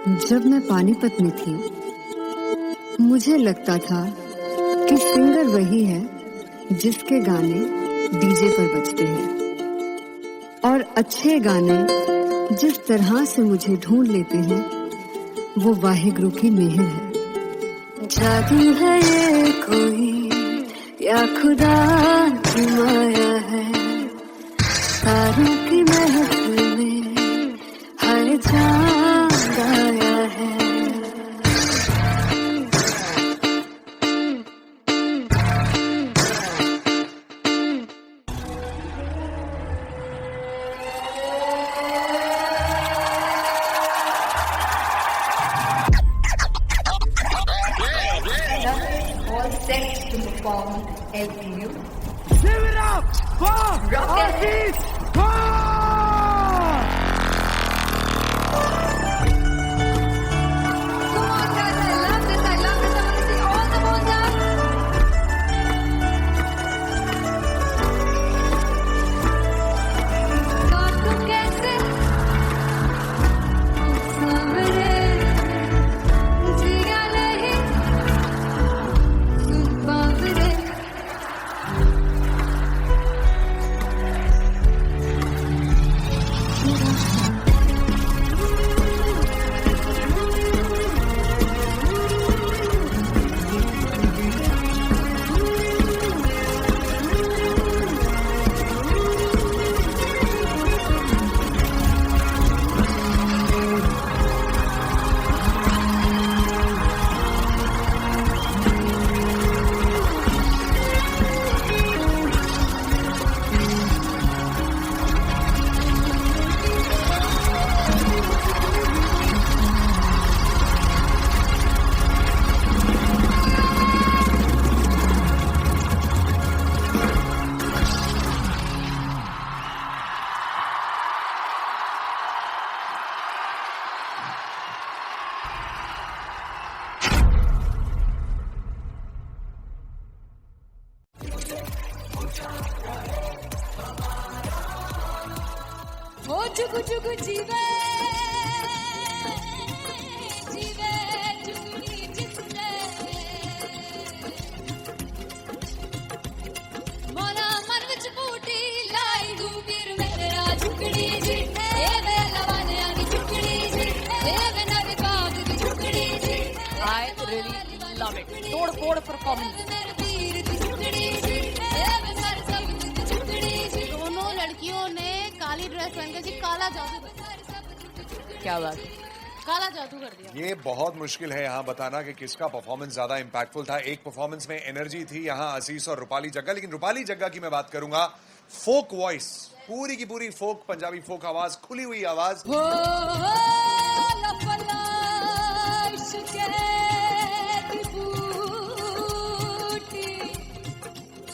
जब मैं पानीपत में थी, मुझे लगता था कि सिंगर वही है जिसके गाने डीजे पर बजते हैं, और अच्छे गाने जिस तरह से मुझे ढूंढ लेते हैं वो वाहिगुरु की मेहर है। जादू है ये कोई या खुदा की माया है, तारों की महफिल में हर चांद आया है। All set to perform LPU. Give it up for Artist Bob! Come on guys, I love this, I love this. I want to see all the balls up. काटो कैसे सामने जिया नहीं सुन बाबरे। हो चुकु चुकु जीवे जीवे चुकुनी जिसने मोरा मन विच बूटी लाई गुबीर मेरा झुकड़ी जी ए वे लवाने आनी झुकड़ी जी ए वे नवी बाग की झुकड़ी जी। I really love it. तोड़ फोड़ परफॉर्मेंस। मेरे पीर की झुकड़ी जी ए वे सर सब की झुकड़ी जी। दोनों लड़कियों ने काली ड्रेस पहनकर जी काला जादू कर दिया। क्या बात है। काला जादू कर दिया। ये बहुत मुश्किल है यहाँ बताना कि किसका परफॉर्मेंस ज्यादा इंपैक्टफुल था। एक परफॉर्मेंस में एनर्जी थी यहाँ असीस और रूपाली जग्गा, लेकिन रूपाली जग्गा की मैं बात करूंगा फोक वॉइस, पूरी की पूरी फोक, पंजाबी फोक आवाज, खुली हुई आवाज। हो लफला इश्क़ की बूटी।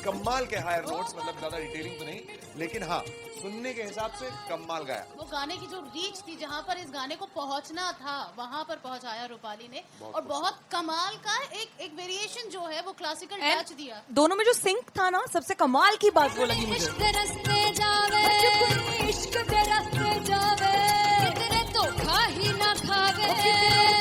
कमाल के हायर नोट्स, मतलब ज्यादा डिटेलिंग तो नहीं, लेकिन हाँ सुनने के हिसाब से कमाल गाया। वो गाने की जो रीच थी, जहाँ पर इस गाने को पहुंचना था वहां पर पहुंचाया रूपाली ने, और बहुत कमाल का एक वेरिएशन जो है वो क्लासिकल टच दिया। दोनों में जो सिंक था ना, सबसे कमाल की बात वो लगी मुझे। इश्क़ रस्ते जावे, इश्क़ दे रस्ते जावे, कितने धोखा ही ना खावे,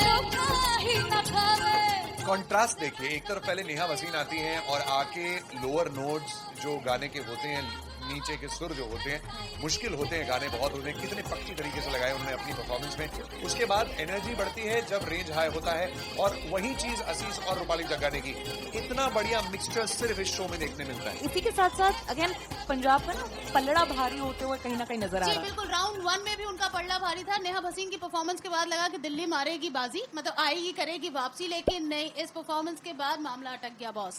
धोखा ही ना खावे। कॉन्ट्रास्ट देखिए, एक तरफ पहले नेहा वसीन आती हैं और आके लोअर नोट्स जो गाने के होते हैं, नीचे के सुर जो होते हैं, मुश्किल होते हैं, गाने बहुत होते हैं, कितने पक्की तरीके से लगाए उन्होंने अपनी परफॉर्मेंस में। उसके बाद एनर्जी बढ़ती है जब रेंज हाई होता है, और वही चीज असीस और रूपाली जग्गा ने की। इतना बढ़िया मिक्सचर सिर्फ इस शो में देखने मिलता है। इसी के साथ साथ अगेन पंजाब का ना पलड़ा भारी होते हुए कहीं ना कहीं नजर आ जी रहा है। बिल्कुल, राउंड 1 में भी उनका पलड़ा भारी था। नेहा भसीन की परफॉर्मेंस के बाद लगा कि दिल्ली मारेगी बाजी, मतलब आएगी, करेगी वापसी, लेकिन नहीं, इस परफॉर्मेंस के बाद मामला अटक गया बॉस।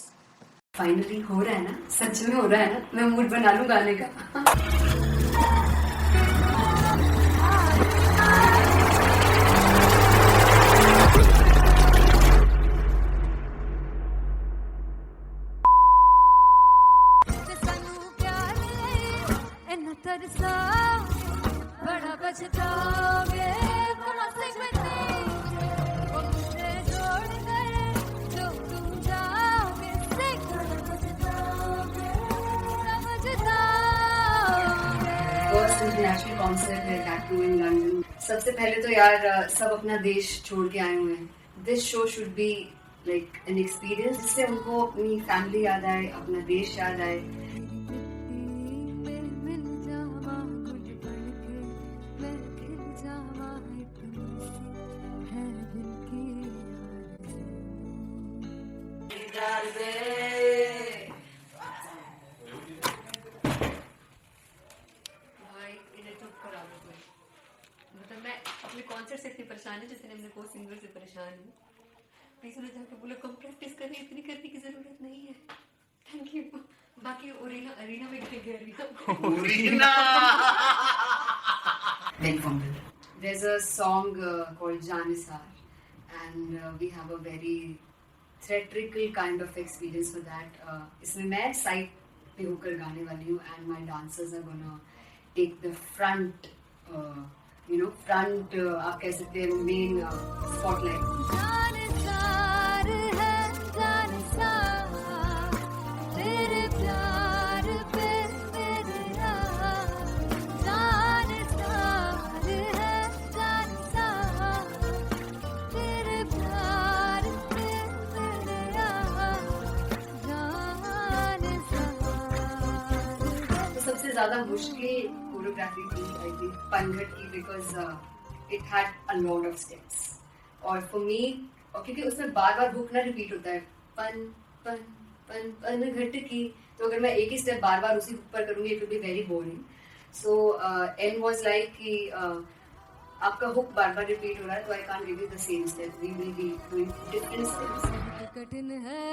फाइनली हो रहा है ना, सच में हो रहा है ना, मैं मूड बना लूं गाने का। तरसा बड़ा बचताओगे, बड़ा से वो मुझे जोड़ कर जो तुम जाओगे, से बड़ा बचताओगे, बड़ा बचताओगे। इंटरनेशनल कॉन्सर्ट है दैट टू इन लंदन. सबसे पहले तो यार सब अपना देश छोड़ के आए हुए हैं. This show should be like an experience जिससे उनको अपनी फैमिली याद आए, अपना देश याद आए. मतलब मैं अपने कॉन्सर्ट से इतनी परेशान है जितने अपने को सिंगर से परेशान हूँ. प्लीज उन्हें जाके बोलो कम प्रैक्टिस करनी, इतनी करने की जरूरत नहीं है. Thank you. बाकी अरीना में गए arena There's a song called Janisar, and we have a very theatrical kind of experience for that. इसमें मैं साइड पे होकर गाने वाली हूँ, and my dancers are gonna take the front, front आप कह सकते हैं main spotlight. जानसार है जानसार तेरे प्यार पे मेरा जानसार है जानसार तेरे प्यार पे मेरा जानसार. तो सबसे ज्यादा मुश्किल कोरियोग्राफी थी आई थिंक पनघट की, because it had a lot of steps. और फॉर मी, और क्योंकि उसमें बार बार हुक ना रिपीट होता है, पन पन पन पन घट की, तो अगर मैं एक ही स्टेप बार बार उसी हुक पर करूंगी it will be very boring. So an was like कि आपका हुक बार बार रिपीट हो रहा है, तो I can't give you the same step, we will be doing different steps. कठिन है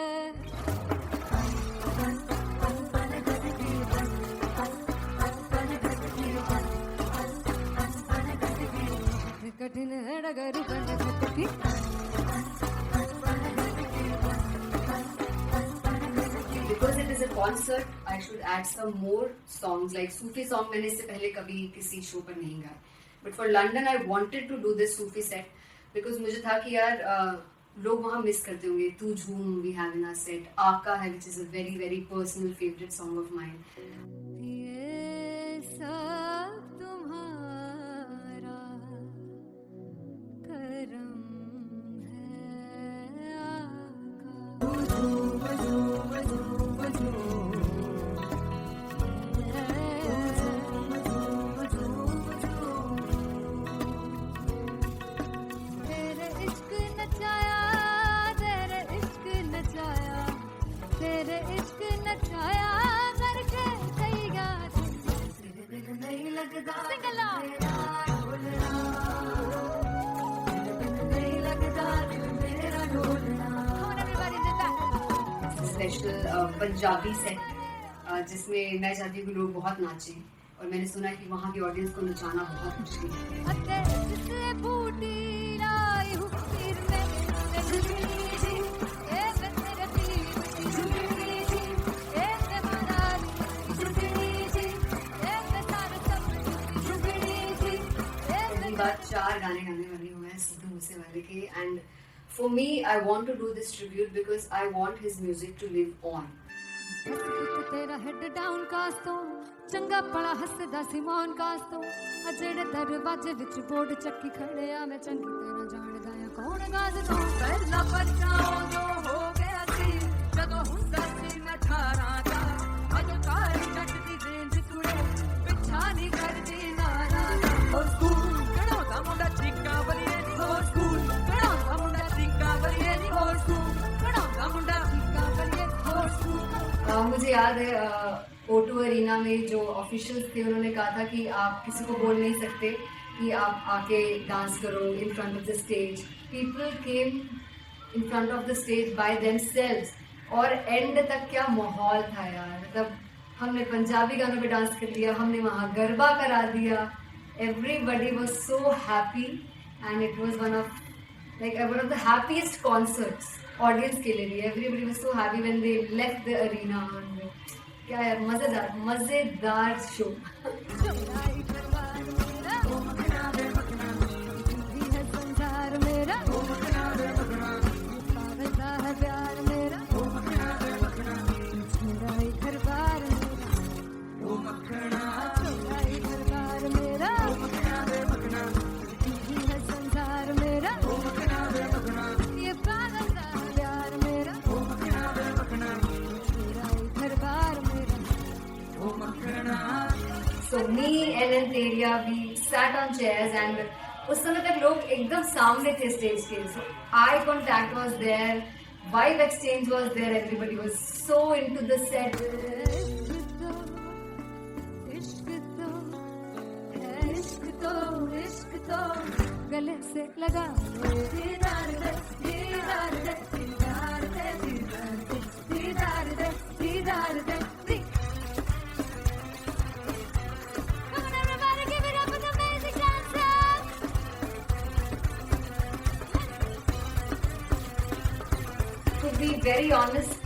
कठिन है डगर की Because it is a concert, I should add some more songs. Like Sufi song मैंने इससे पहले कभी किसी शो पर नहीं गाया. But for London, I wanted to do this Sufi set because मुझे था कि यार लोग वहाँ मिस करते होंगे. तू झूम we have in our set. आका है which is a very very personal favorite song of mine. ये सब तुम्हारा करम है तेरे इश्क नचाया तेरे इश्क नचाया तेरे इश्क नचाया करके सैया नहीं लगदा सिंगला नहीं लगदा मेरा ढोलना. Come on everybody did that. Special Punjabi set जिसमें मैं चाहती हूँ कि लोग बहुत नाचें, और मैंने सुना है कि वहाँ की ऑडियंस को नचाना बहुत मुश्किल है. अते जिससे बूटी लाई हूँ पीर में ते झुमरी जी ए मैं तेरे पीर की झुमरी जी ए मैं महारानी झुमरी जी ए मैं सारे सब की झुमरी जी ए पहली बार 4 गाने गाने वाली हूँ मैं सिद्धू मूसेवाले के. And for me I want to do this tribute because I want his music to live on. तेरा हेड डाउन कास तो चंगा बड़ा हसदा सिमोन कास तो आ जेड़े दरवाजे विच बोर्ड चक्की खड़े आ मैं चंगी तरह जानदा आ कौन गाज तो पहला बचाओ जो हो गया सी जदों हुंदा सी मैं 18 दा अज कारी चटदी रेंज कुड़े पिछा नहीं करदी नारा ओ स्कूल कड़ोदा मुंडा चिक्का बलिए नी ओ स्कूल कड़ोदा मुंडा चिक्का बलिए नी ओ स्कूल कड़ोदा मुंडा चिक्का बलिए ओ स्कूल. मुझे याद है O2 अरीना में जो ऑफिशियल्स थे उन्होंने कहा था कि आप किसी को बोल नहीं सकते कि आप आके डांस करो in front of the stage. People came in front of the stage by themselves, और एंड तक क्या माहौल था यार. मतलब हमने पंजाबी गानों पे डांस कर लिया, हमने वहाँ गरबा करा दिया. Everybody was so happy and it was one of the happiest concerts audience के लिए भी. Everybody was so happy when they left the arena. क्या यार मजेदार शो. चुराई करवार मेरा ओ मखना बे मखना भी है संसार मेरा ओ मखना बे मखना पागल है प्यार मेरा ओ मखना बे मखना चुराई करवार मेरा ओ मखना चुराई करवार So me and Anteria, we sat on chairs and उस समय तक लोग एकदम सामने थे स्टेज के. So eye contact was there, vibe exchange was there, everybody was so into the set. इश्क तो गले से लगा दीदार दे दीदार दे दीदार दे दीदार दे दीदार दे. Come on everybody, give it up for the amazing dancers. To be very honest,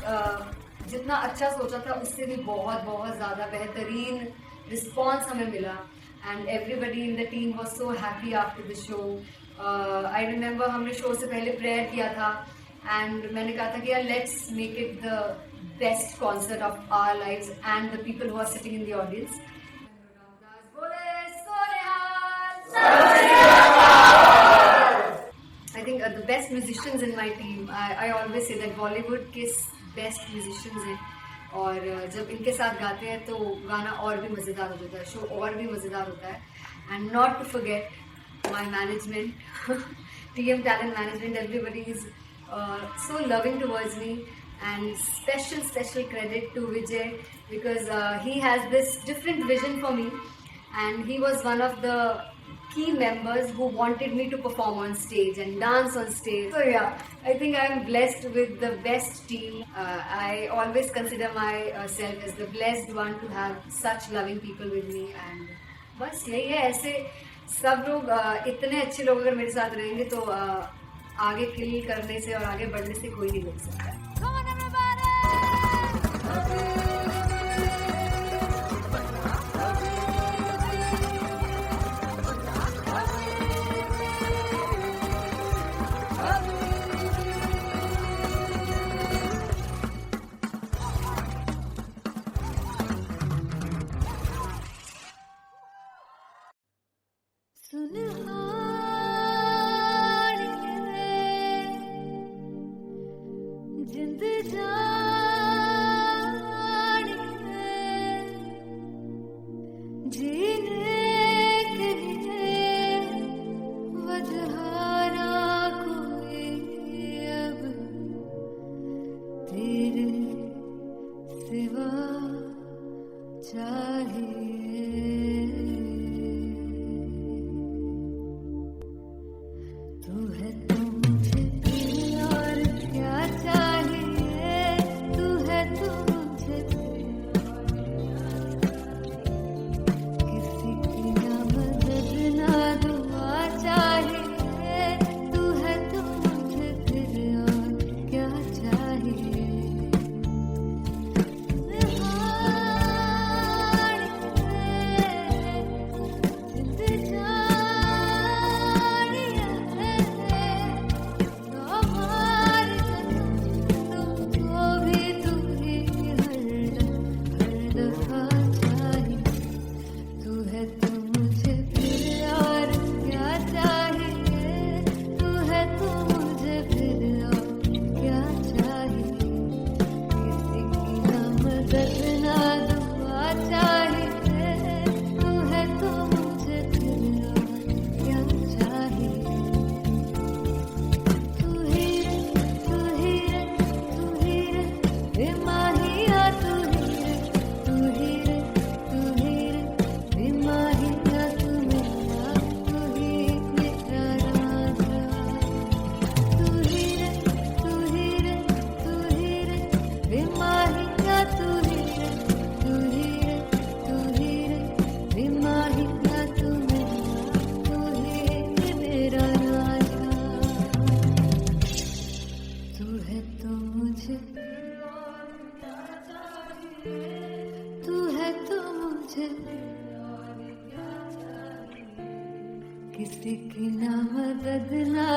जितना अच्छा सोचा था उससे भी बहुत बहुत ज़्यादा बेहतरीन रिस्पॉन्स हमें मिला. And everybody in the team was so happy after the show. I remember हमने शो से पहले प्रेयर किया था and मैंने कहा था कि यार let's make it the best concert of our lives and the people who are sitting in the audience. I think the best musicians in my team. I always say that Bollywood के best musicians हैं. और जब इनके साथ गाते हैं तो गाना और भी मज़ेदार हो जाता है, शो और भी मज़ेदार होता है. And not to forget my management, TM Talent Management, everybody is so loving towards me, and special credit to Vijay because he has this different vision for me, and he was one of the key members who wanted me to perform on stage and dance on stage. So yeah, I think I am blessed with the best team. I always consider myself as the blessed one to have such loving people with me. And बस यही है, ऐसे सब लोग इतने अच्छे लोग अगर मेरे साथ रहेंगे तो आगे किल करने से और आगे बढ़ने से कोई नहीं रोक सकता है. Come on everybody. जिंद जान जीने के लिए वजह ना कोई अब तेरे सिवा चाहिए. तू है तो मुझे और क्या चाहिए, तू है तो मुझे किसी की ना मदद ना दुआ चाहिए, तू है तो मुझे फिर और क्या चाहिए. किसी की ना मदद ना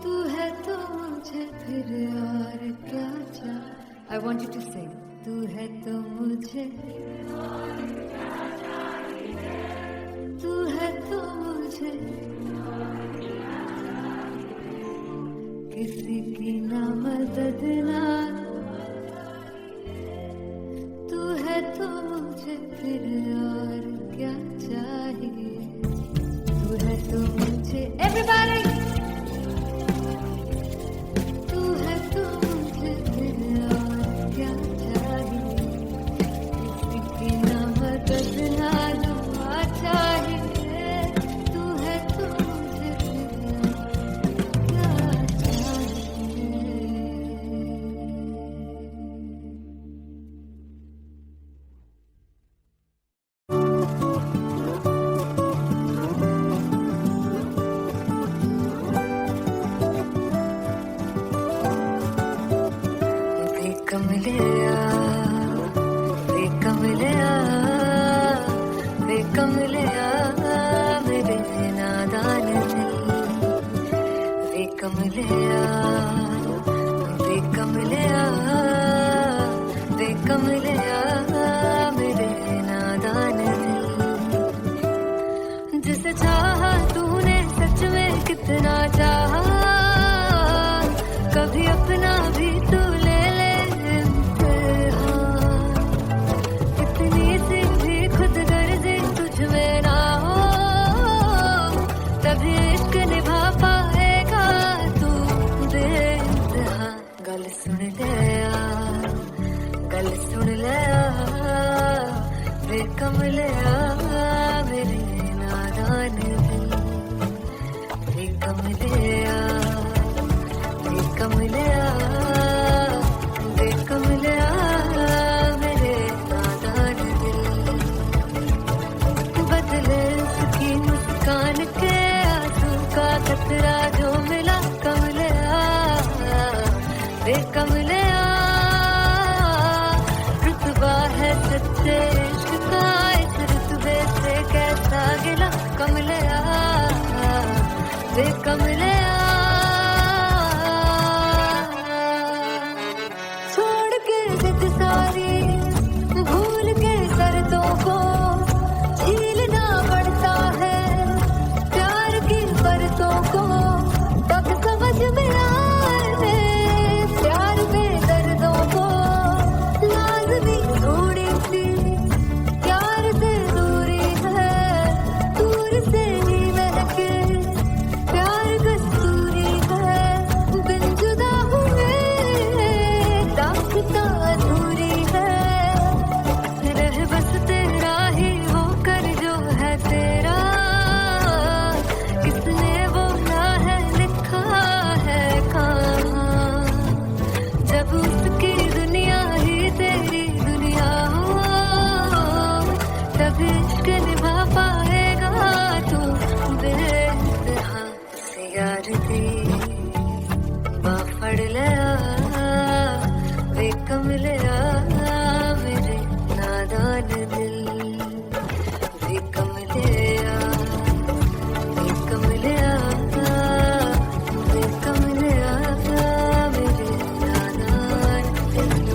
तू है तो मुझे फिर और क्या चाहिए. I want you to sing. तू है तो मुझे तू है तो मुझे किसी की ना मदद ना तू है तो मुझे मुझे फिर और क्या चाहिए, तू है तो मुझे everybody, तू है तो मुझे फिर और क्या चाहिए, किसी की ना मदद ना दुआ चाहिए, तू है तो मुझे फिर और क्या चाहिए। जिसे चाहा तूने सच में कितना चाहा, कभी अपना भी तू ले ले इम्तिहान, इतनी सी भी खुद गर्जी तुझ में ना हो, तभी इश्क निभा पाएगा तू बेइंतहा। गल सुन ले यार, गल सुन ले यार, बेकमले यार मेरे नादान दिल, बेकमले यार, बेकमले यार, बेकमले यार मेरे नादान दिल, बदले उसकी मुस्कान के आंसू का कतरा जो मिला कमले यार, बेकमले यार, रुतबा है सच्चे इश्क का, इस रुतबे से कैसा गिला कमले यार, बेकमले यार, छोड़ के जिद सारी भूल के शर्तों को, झीलना पड़ता है प्यार की परतों को, तब समझ में आए प्यार में दर्दों को, लाज़मी थोड़ी सी प्यार से दूरी है, दूर से ही महके प्यार कस्तूरी है, बिन जुदा हुए दास्तां अधूरी है, रह बस तेरा ही होकर जो है तेरा, किसने बोला है लिखा है कहाँ, जब उसकी दुनिया ही तेरी दुनिया हो, तब इश्क निभा पाएगा तू बेइंतहा। से यार दी बाफड़ लिया, बेकमले यार मेरे नादान दिल, बेकमले यार, बेकमले यार, बेकमले यार मेरे नादान दिल।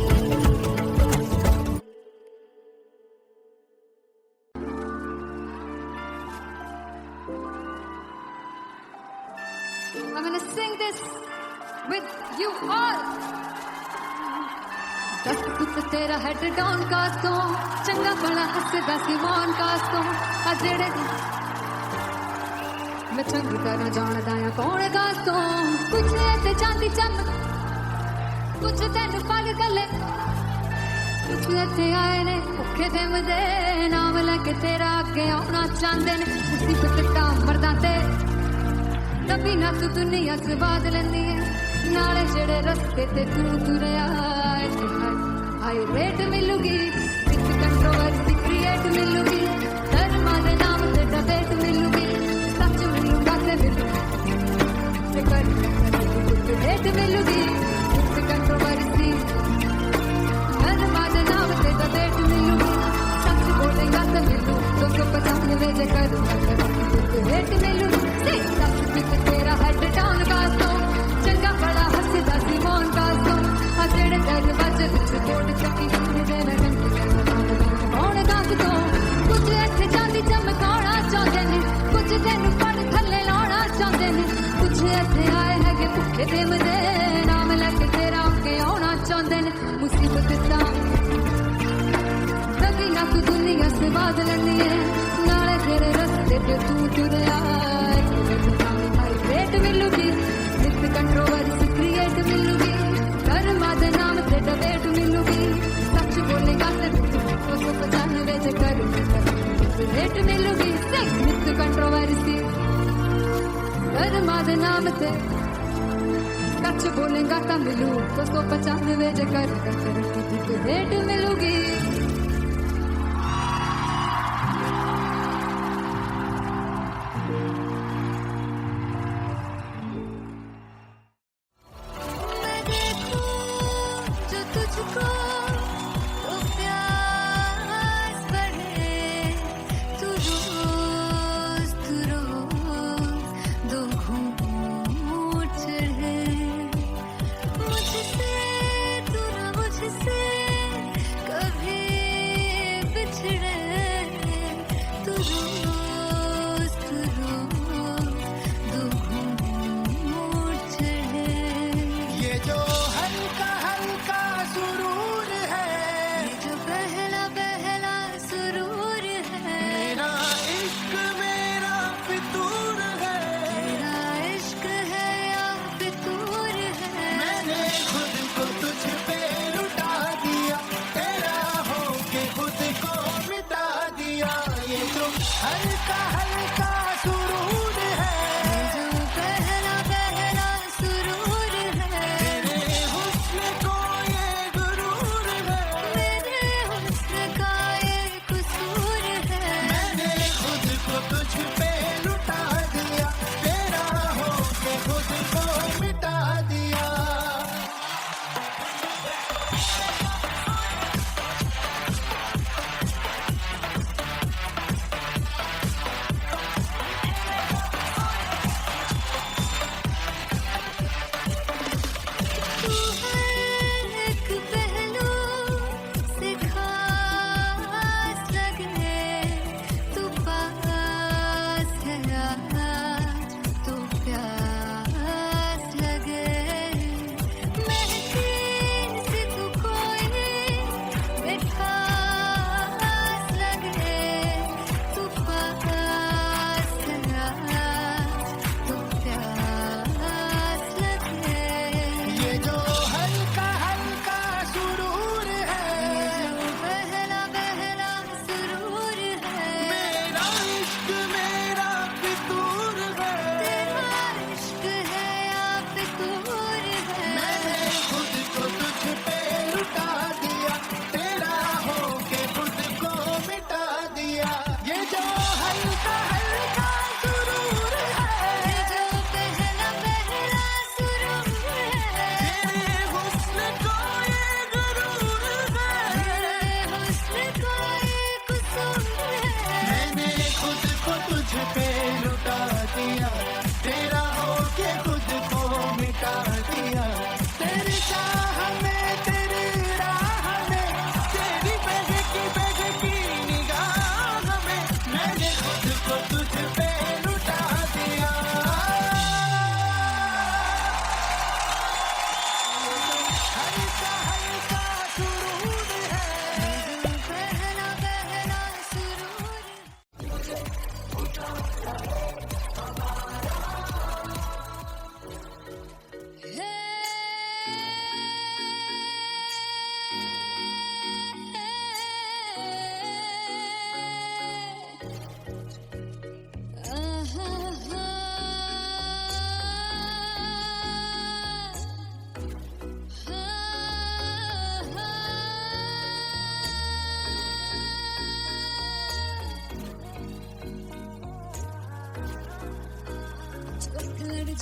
I'm gonna sing this with you all. दस पुत तेरा हेड डाउन कास्तों, चंगा बड़ा हसदा सिमोन कास्तों, आ जेड़े मैं चंगी तरह जानदा आ कौन कास्तों, कुछ ऐसे चांदी चमक, कुछ तेन पल गले, कुछ ऐसे आए ने भुखे दिम दे, नाम लेके तेरा अगे आना चाहते ने, मुसीबत दा मरदा ते तभी ना तू दुनिया से बात लेंदी है, नाले जेड़े रस्ते ते तू तुरया, हाई रेट मिलूगी, विच कंट्रोवर्सी क्रिएट मिलूगी, धर्मा दे नाम ते डिबेट मिलूगी, सच मिलूगा ते मिलूगी, रेट मिलूगी, विच कंट्रोवर्सी, धर्मा दे नाम ते डिबेट मिलूगी, सच बोलेगा ते मिलू, 295 जे करूंगा रेट मिलूगी, सच पिट तेरा हेड डाउन कास्तों, चंगा बड़ा हसदा सिमोन कास्तों, आ जेड़े दरवाजे विच बोर्ड चक्की दे रंग कौन कास्तों, कुछ ऐसे चांदी चमकाना चाहते ने, कुछ तेन पड़ थल्ले लाना चाहते ने, कुछ ऐसे आए है कि भुखे दिम दे, नाम लेके तेरा अगे आना चाहते ने, मुसीबत दा कभी ना तू दुनिया स्वाद लैंदी है नाले तेरे रस्ते ते तू तुरया रेट मिलूगी विद कंट्रोवर्सी क्रिएट मिलूगी कर्मा दे नाम ते डिबेट मिलूगी सच बोलेगा ते 295 च कर रेट मिलूगी विद कंट्रोवर्सी कर्मा दे नाम ते सच बोलेगा तो मिलू 295 च कर रेट मिलूगी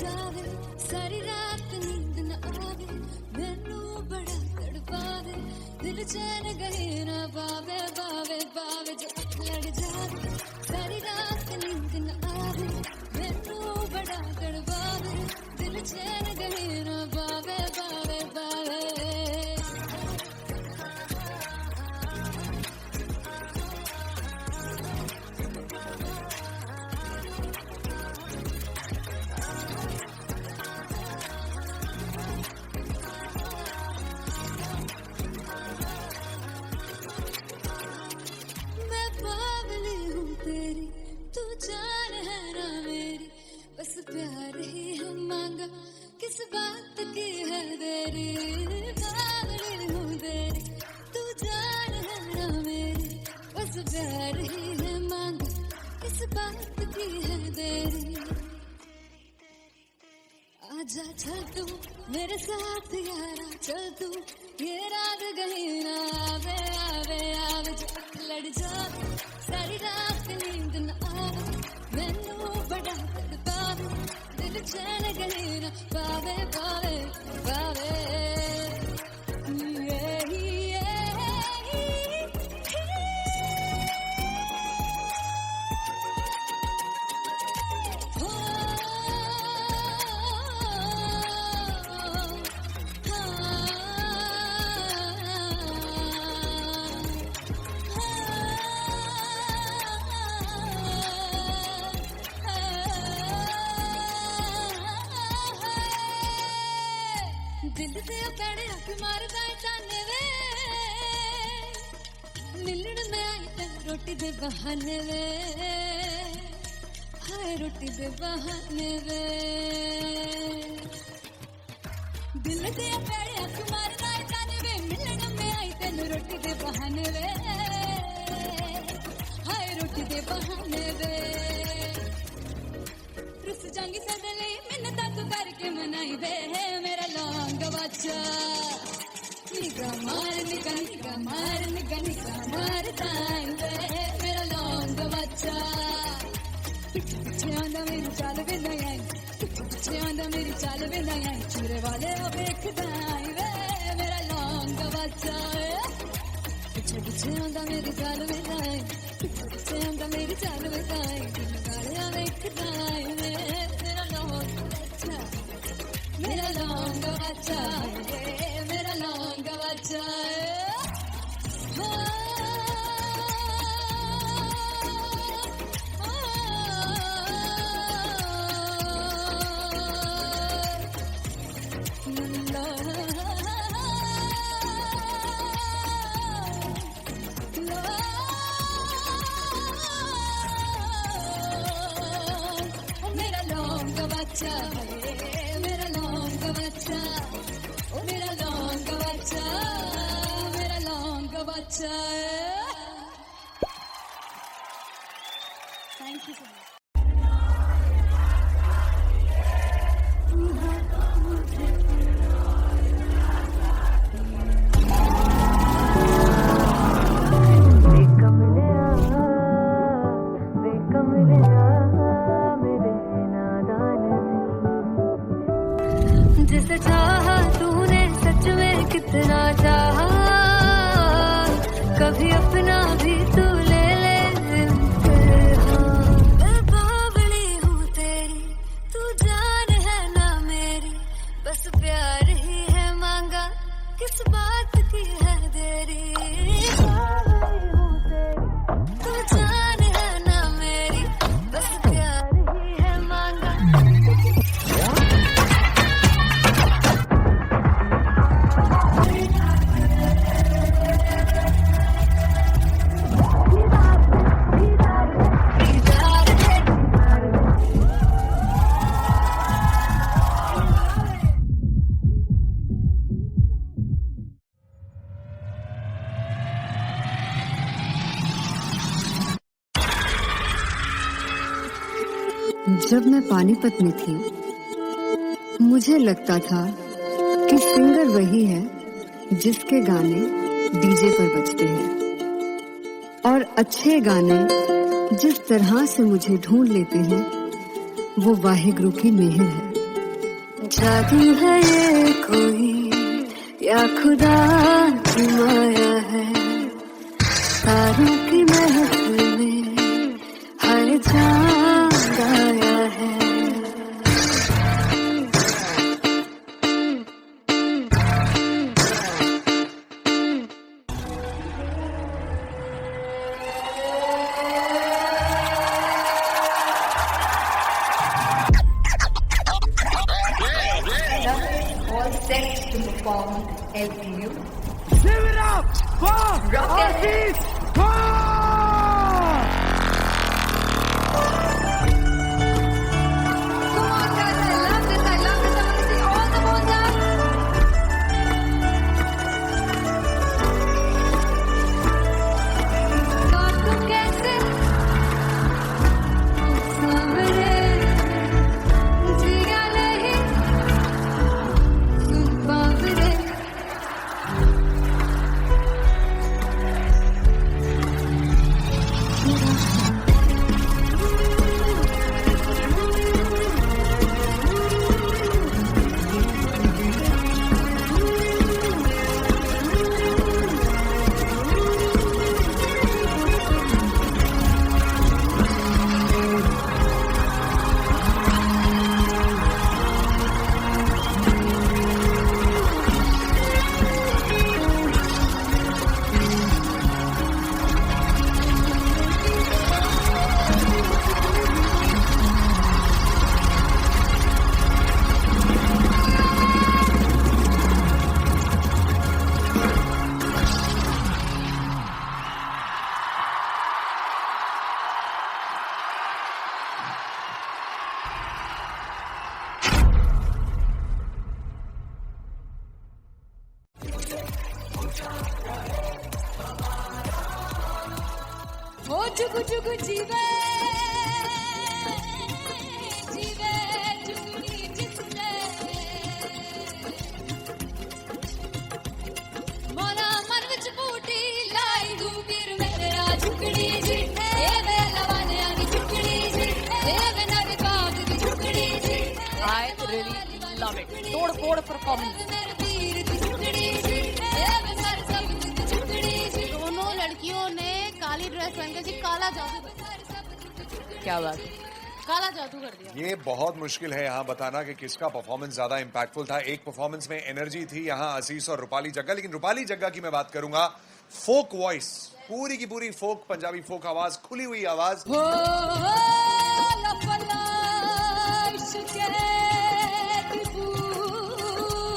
जावे सारी रात नींद न आवे मैनू बड़ा तड़पावे दिल चैन गहे न पावे पावे पावे जो लड़ जावे सारी रात नींद न आवे मैनू बड़ा तड़पावे दिल चैन गहे न पावे पावे पावे मैं बस प्यार ही है मांग किस बात की है देरी आजा चल तू मेरे साथ यारा चल तू ये रात गई ना आवे आवे आवे जो अख लड़ जावे सारी रात नींद न आवे मैनू बड़ा तड़पावे दिल चैन गई ना पावे पावे पावे दिल से पैड़े रख मारदा ताने वे मिलण में आई तेन रोटी दे बहाने वे हाय रोटी दे बहाने वे दिल से पैड़े रख मारदा ताने वे मिलण में आई तेन रोटी दे बहाने वे हाय रोटी दे बहाने वे रुस जांगी सदले मिन्नतां तू करके मनाई वे मेरा लौंग बच्चा निगा मार ताई वे मेरा लौंग बच्चा पीछे आंदा मेरी चाल वे नहीं आई पीछे आंदा मेरी चाल वे नहीं आई चूरे वाले वेखदा आई वे मेरा लौंग बच्चा पीछे आंदा मेरी चाल वे नहीं आई पीछे आंदा मेरी चाल वे नहीं आई गालियां वेखदा आई वे मेरा लौंग बच्चा मेरा लौंग बच्चा मेरा लौंग बच्चा मेरा लौंग बच्चा मेरा लौंग बच्चा मेरा लौंग बच्चा मेरा लौंग बच्चा थैंक यू सो मच जिसे चाहा तूने सच में कितना चाहा कभी अपना भी तू ले ले मैं बावली हूँ तेरी तू जान है ना मेरी बस प्यार ही है मांगा किस बात की है देरी बावली हूँ तेरी तू जान है ना मेरी बस प्यार ही है मांगा जब मैं पानीपत में थी मुझे लगता था कि सिंगर वही है जिसके गाने डीजे पर बजते हैं और अच्छे गाने जिस तरह से मुझे ढूंढ लेते हैं वो वाहिगुरु की मेहर है जादू है ये कोई या खुदा की माया है तारों की महफिल में हर चांद आया है All set to perform LPU. Give it up for Artist Bob! Come on guys, I love this, I want to see all the balls up. God ओ जुगु जुगु जीवे जीवे जुगनी जिसने मोरा मन विच बूटी लाई दूबीर मेरा झुकड़ी जी ए वे लवाने आगी झुकड़ी जी ए वे नर बाग दी झुकड़ी जी I really love it. तोड़ फोड़ परफॉर्मेंस. मेरे पीर दी झुकड़ी जी ए वे सर सब दी झुकड़ी जी दोनों लड़कियों ने काली ड्रेस पहनकर जी काला जादू क्या बात है. काला जादू कर दिया। ये बहुत मुश्किल है यहाँ बताना कि किसका परफॉर्मेंस ज्यादा इंपैक्टफुल था। एक परफॉर्मेंस में एनर्जी थी यहाँ असीस और रूपाली जग्गा, लेकिन रूपाली जग्गा की मैं बात करूंगा। फोक वॉइस, पूरी की पूरी फोक, पंजाबी फोक आवाज, खुली हुई आवाज। हो लपला इश्क़ की बूटी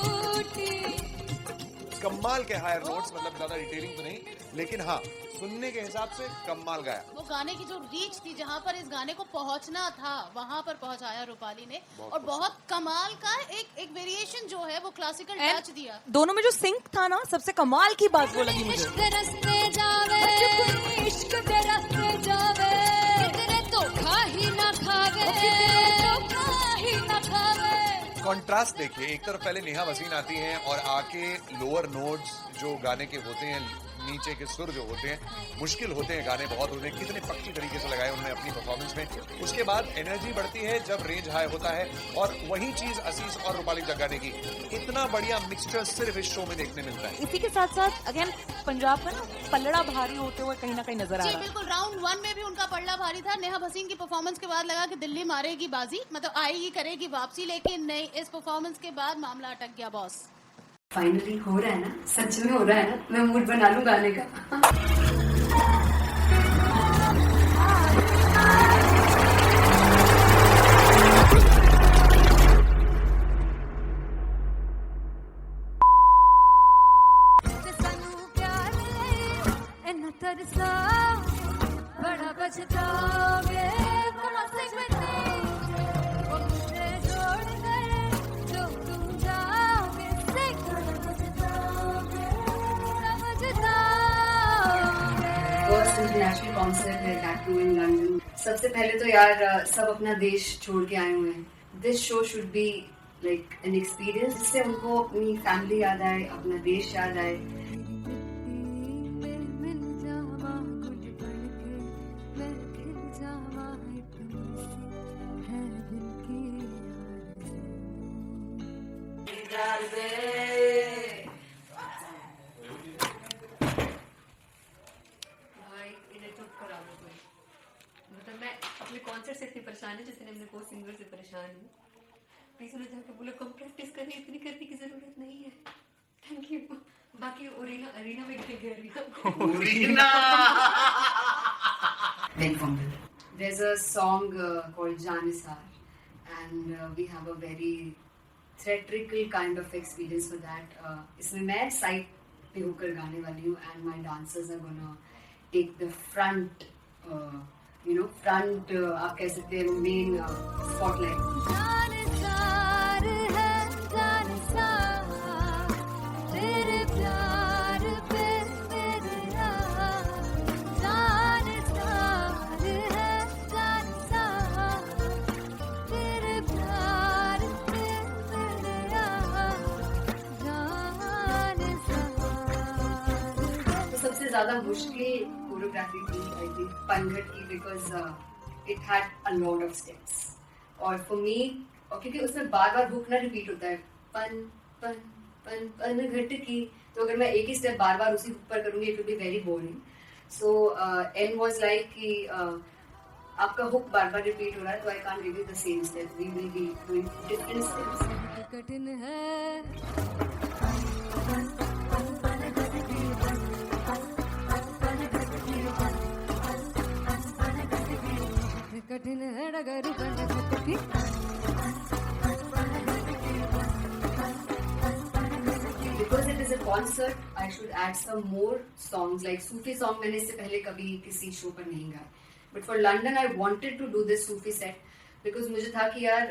कमाल के हायर नोट्स, मतलब ज्यादा डिटेलिंग तो नहीं, लेकिन हाँ सुनने के हिसाब से कमाल गाया। वो गाने की जो रीच थी, जहाँ पर इस गाने को पहुंचना था वहां पर पहुंचाया रूपाली ने, और बहुत कमाल का एक वेरिएशन जो है वो क्लासिकल टच दिया। दोनों में जो सिंक था ना, सबसे कमाल की बात वो लगी मुझे. इश्क़ दे रस्ते जावे इश्क़ दे रस्ते जावे कितने धोखा ही ना खावे धोखा ही ना खावे। कॉन्ट्रास्ट देखिए, एक तरफ पहले नेहा वसीन आती हैं और आके लोअर नोट्स जो गाने के होते हैं, नीचे के सुर जो होते हैं, मुश्किल होते हैं, गाने बहुत होते हैं, कितने पक्की तरीके से लगाए उन्होंने अपनी परफॉर्मेंस में। उसके बाद एनर्जी बढ़ती है जब रेंज हाई होता है, और वही चीज असीस और रूपाली जग्गा ने की। इतना बढ़िया मिक्सचर सिर्फ इस शो में देखने मिलता है। इसी के साथ साथ अगेन पंजाब का ना पलड़ा भारी होते हुए कहीं ना कहीं नजर आ जी रहा है. बिल्कुल, राउंड 1 में भी उनका पल्ला भारी था। नेहा भसीन की परफॉर्मेंस के बाद लगा कि दिल्ली मारेगी बाजी, मतलब आएगी करेगी वापसी, लेकिन नहीं, इस परफॉर्मेंस के बाद मामला अटक गया बॉस। फाइनली हो रहा है ना, सच में हो रहा है ना, मैं मूड बना लूं गाने का. सानू प्यार इन्ना तरसा बड़ा पछतावे मुझसे बने वो मुझे छोड़ गए जो तुम जाओगे से पछतावे समझदाओगे. फर्स्ट इंटरनेशनल कॉन्सर्ट है दैट टू इन लंदन. सबसे पहले तो यार सब अपना देश छोड़ के आए हुए हैं. This show should be like an experience, जिससे उनको अपनी फैमिली याद आए, अपना देश याद आए. मिल जावा गुल बनके मैं खिल जावा इतनी सी है दिल की मतलब मैं अपने कॉन्सर्ट से इतनी परेशान है, जैसे हमने को सिंगर से परेशान हूँ. प्लीज उन्हें जाके बोलो कम प्रैक्टिस करनी, इतनी करने की जरूरत नहीं है. Thank you. बाकी अरीना में गए arena Very fumble. There's a song called Janisar, and we have a very theatrical kind of experience for that. इसमें मैं साइड पे होकर गाने वाली हूँ, and my dancers are gonna take the front, front आप कह सकते हैं main spotlight. जानसार है जानसार तेरे प्यार पे मेरा जानसार है जानसार तेरे प्यार पे मेरा जानसार. तो सबसे ज्यादा मुश्किल कोरियोग्राफी थी आई थिंक पनघट की, because it had a lot of steps. और फॉर मी, और क्योंकि उसमें बार बार हुक ना रिपीट होता है, पन पन पन पन घट की, तो अगर मैं एक ही स्टेप बार बार उसी हुक पर करूंगी it will be very boring. So an was like कि आपका हुक बार बार रिपीट हो रहा है, तो I can't give you the same step, we will be doing different steps. कठिन है कठिन है डगर की Because it is a concert, I should add some more songs. Like Sufi song मैंने इससे पहले कभी किसी शो पर नहीं गाया. But for London, I wanted to do this Sufi set because मुझे था कि यार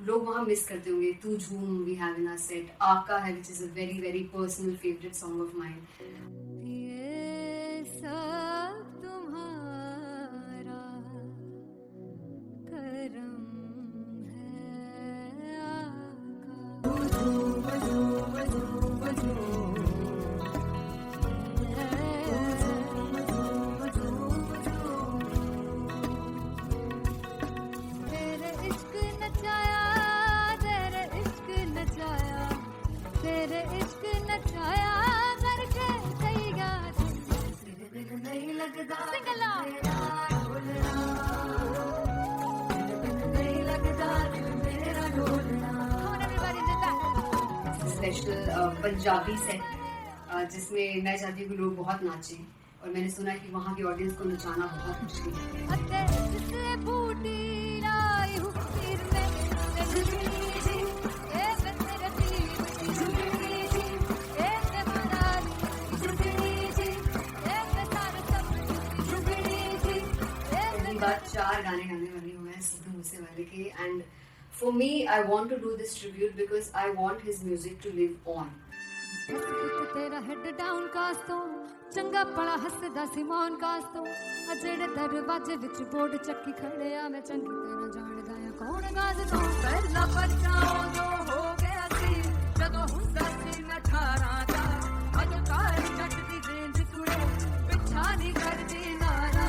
लोग वहाँ मिस करते होंगे. तू झूम we have in our set. आका है, which is a very very personal favorite song of mine. ये सब तुम्हारा पंजाबी सेट जिसमें मैं चाहती हूँ कि लोग बहुत नाचें, और मैंने सुना है कि वहाँ की ऑडियंस को नचाना बहुत मुश्किल है। बात 4 गाने गाने वाली हूँ मैं सिद्धू मूसेवाले के, and for me I want to do this tribute because I want his music to live on. तेरा हेड डाउन कास तो चंगा पड़ा हसदा सी मौन कास तो जेड़े दरवाजे विच बोर्ड चक्की खड़े आ मैं चंगी तेरा जानदा आ कौन गाज तो पहला बचाओ जो हो गया सी जदों हुंदा सी मैं 18 दा अज काली जट दी रेंज कुड़े पिछा नहीं करदी नारा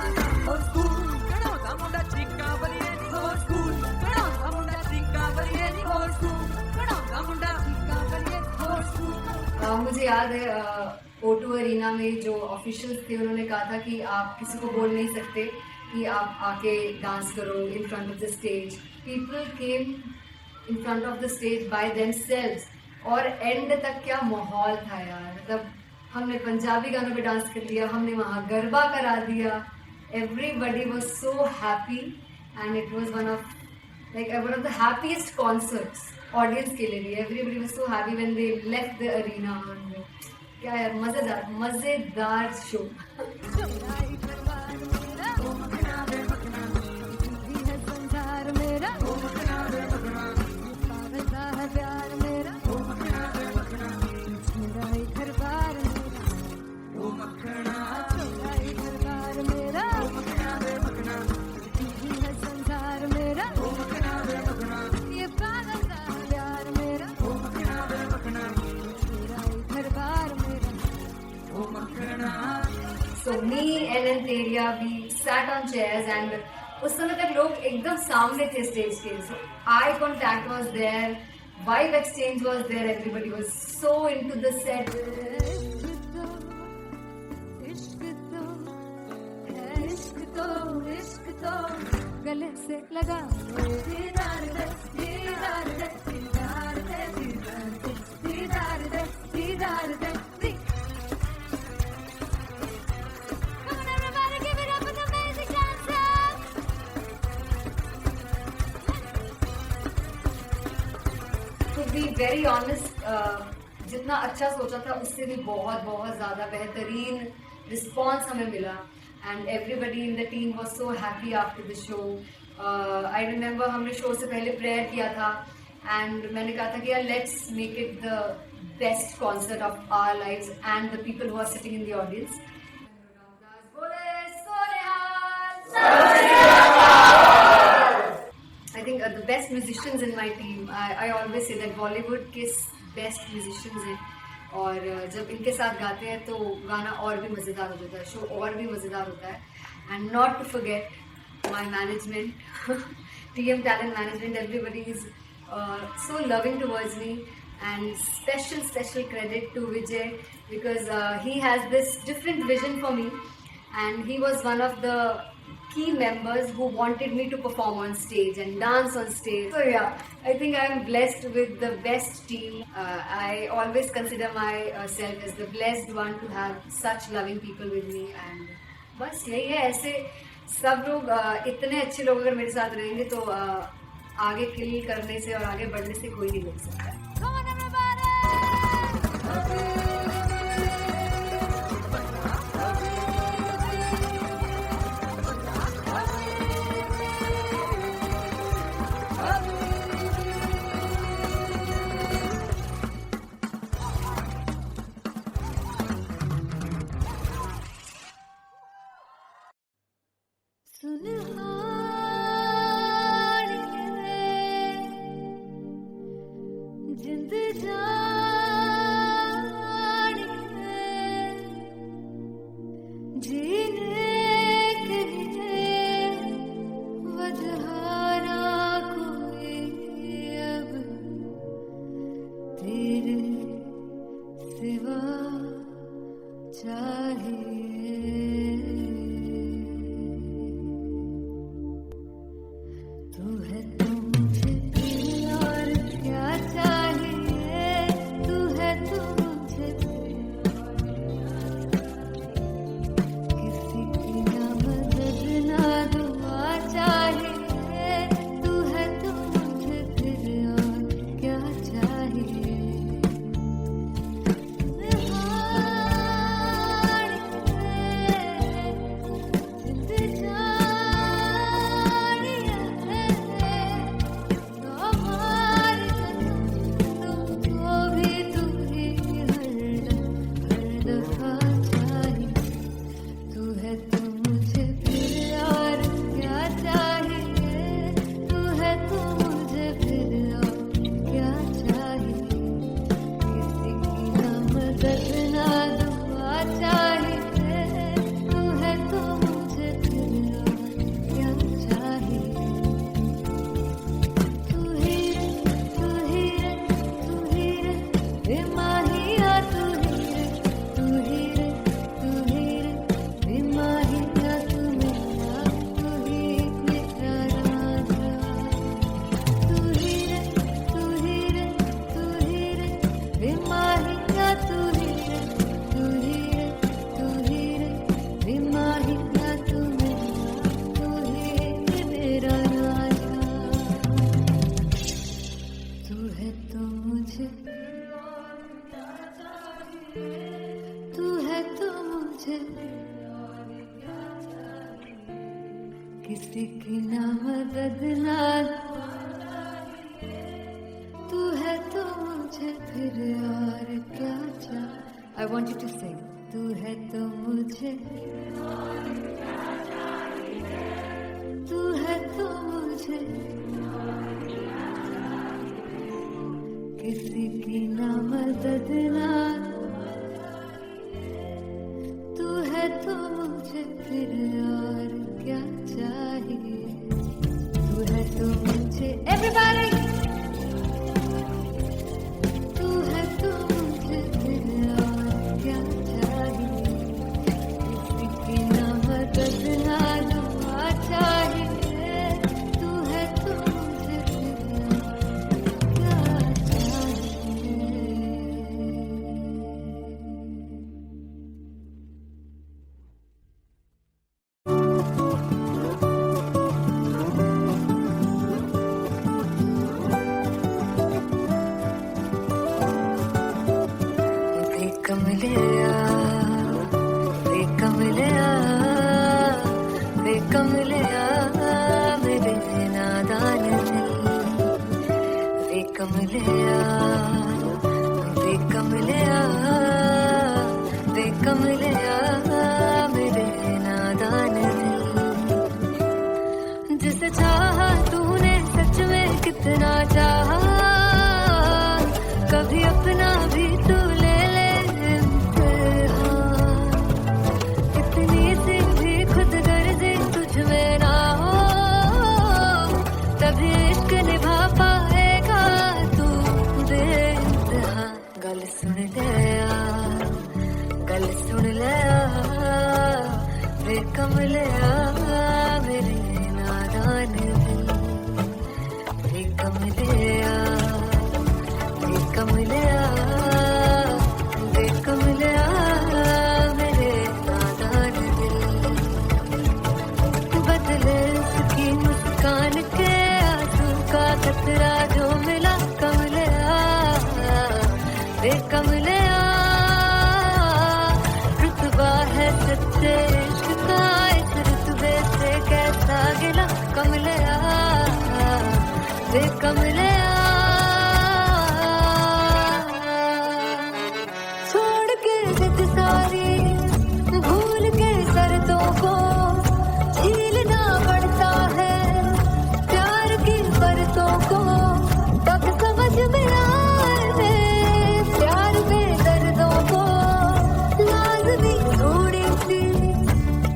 और स्कूल कड़ा मुंडा चिक्का बलिए नी हो स्कूल कड़ा मुंडा चिक्का बलिए नी हो स्कूल कड़ा मुंडा चिक्का बलिए हो स्कूल। मुझे याद है O2 अरीना में जो ऑफिशियल्स थे उन्होंने कहा था कि आप किसी को बोल नहीं सकते कि आप आके डांस करो in front of the stage. People came in front of the stage by themselves, और एंड तक क्या माहौल था यार, मतलब हमने पंजाबी गानों पे डांस कर लिया, हमने वहाँ गरबा करा दिया, everybody was so happy and it was one of the happiest concerts audience के लिए भी। Everybody was so happy when they left the arena. क्या यार, मजेदार show. So me and Anteria, we sat on chairs and उस समय तक लोग एकदम सामने थे स्टेज के, so eye contact was there, vibe exchange was there, everybody was so into the set. इश्क तो गले से लगा दीदार दे दीदार दे दीदार दे दीदार दे दीदार दे। To be very honest, जितना अच्छा सोचा था उससे भी बहुत ज़्यादा बेहतरीन रिस्पॉन्स हमें मिला, and everybody in the team was so happy after the show. I remember हमने शो से पहले प्रेयर किया था, एंड मैंने कहा था कि यार let's make it the best concert of our lives and the people who are sitting in the audience. I think the best musicians in my team, I always say that Bollywood के best musicians हैं, और जब इनके साथ गाते हैं तो गाना और भी मज़ेदार हो जाता है, शो और भी मज़ेदार होता है। And not to forget my management, TM Talent Management, everybody is so loving towards me, and special credit to Vijay because he has this different vision for me, and he was one of the key members who wanted me to perform on stage and dance on stage. So yeah, I think I am blessed with the best team. I always consider myself as the blessed one to have such loving people with me, and बस यही है। ऐसे सब लोग इतने अच्छे लोग अगर मेरे साथ रहेंगे तो आगे किल करने से और आगे बढ़ने से कोई नहीं रोक सकता। जिंद जान जीने के लिए वजहाना कोई अब तेरे सिवा चाहिए। तू है तो मुझे और क्या चाहिए, तू है तो किसी की ना मदद ना तू है तो मुझे फिर और क्या चाह I want you to sing तू है तो मुझे तू है तो मुझे किसी की ना मदद ना तू है तो मुझे फिर और क्या चाहिए तू है तो मुझे everybody तू है तो मुझे फिर और क्या चाहिए किसी की ना मदद ना दुआ चाहिए तू है तो मुझे फिर और क्या चाहिए वे कमलिया मेरे नादान दिल वे कमलिया मेरे नादान दिल जिसे चाहा तूने सच में कितना चाहा कभी अपना भी तू ले ले इम्तिहान इतनी सी भी खुद गर्जी तुझ में ना हो तभी इश्क निभा पाएगा तू बेइंतहा गल सुन लिया वे कमलिया मेरे नादान दिल वे कमलिया मेरे नादान दिल बदले उसकी मुस्कान के आंसू का कतरा जो मिला कमलिया वे कमलिया रुतबा है सच्चे इश्क का इस रुतबे से कैसा गिला कमलिया वे कमलिया छोड़ के जिद सारी भूल के शर्तों को झीलना पड़ता है प्यार की परतों को तब समझ में आए प्यार में दर्दों को लाज़मी थोड़ी सी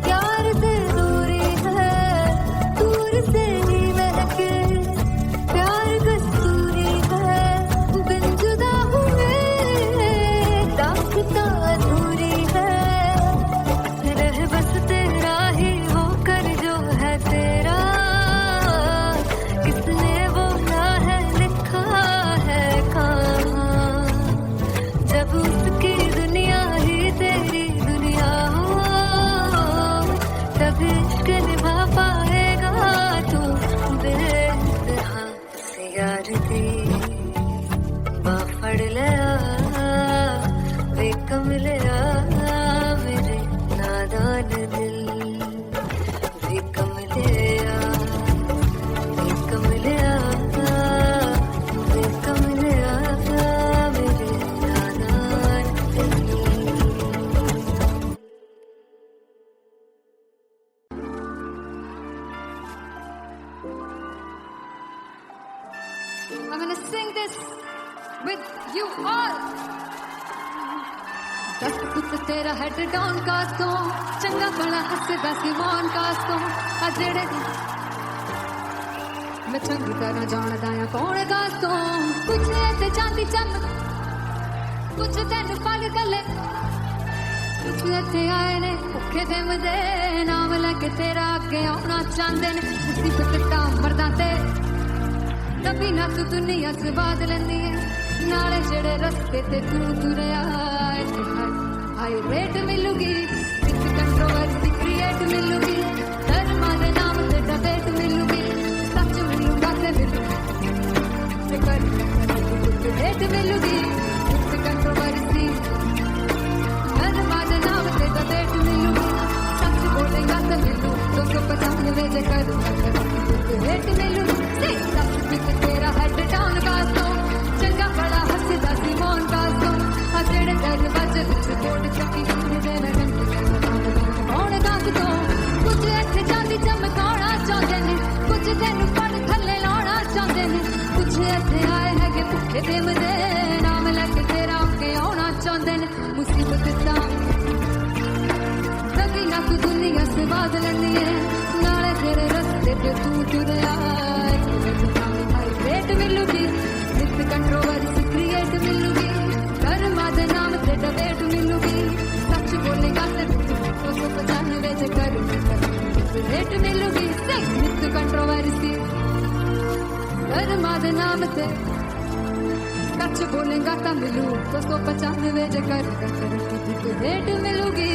प्यार से दूरी है दूर से ही महके प्यार कस्तूरी है बिन जुदा हुए दास्तां अधूरी है रह बस तेरा ही होकर जो है तेरा किसने बोला है लिखा है कहाँ जब उसकी दुनिया ही तेरी दुनिया हो तब इश्क निभा पाएगा तू बेइंतहा से यार दी बाफड़ लिया वे कमलिया मेरे नादान दिल वे कमलिया मेरे नादान दिल I'm gonna sing this with you all. दस पुत तेरा हेड डाउन कास्तों चंगा भला हसदा सी मौन कास्तों आ जेड़े मैं चंगी तरह जानदा आ कौन कास्तों कुछ ऐसे चांदी चमक कुछ तेन पल गले कुछ ऐसे आए ने भुखे दे मदे नाम लगे तेरा अगे आना चाहते ने मुसीबत दा मरदा ते तभी ना तू दुनिया स्वाद लेंदी है नाले जेड़े रस्ते ते तू तुरया हाई रेट मिलूगी विच कंट्रोवर्सी क्रिएट मिलूगी धर्म दे नाम ते डिबेट मिलूगी सच मिलूगा ते मिलूगी कर रेट मिलूगी विच कंट्रोवर्सी धर्म दे नाम ते डिबेट मिलूगी सच बोलेगा ते मिलू 295 जे कर चमकाना चाहते ने कुछ तेन पढ़ थले लाना चाहते ने कुछ ऐसे आए है कि भुखे ते मजे नाम लैके तेरा के आना चाहते ने मुसीबत दा कभी ना तू दुनिया से बाद लड़नी है नाले तेरे रस्ते पे तू तुरया ग्रेट मिलूगी विद कंट्रोवर्सी क्रिएट मिलूगी कर्मा दे नाम से डिबेट मिलूगी सच बोलेगा तो 95 से कर ग्रेट मिलूगी विद कंट्रोवर्सी कर्मा दे नाम से सच बोलेगा तो मिलू 295 से कर ग्रेट मिलूगी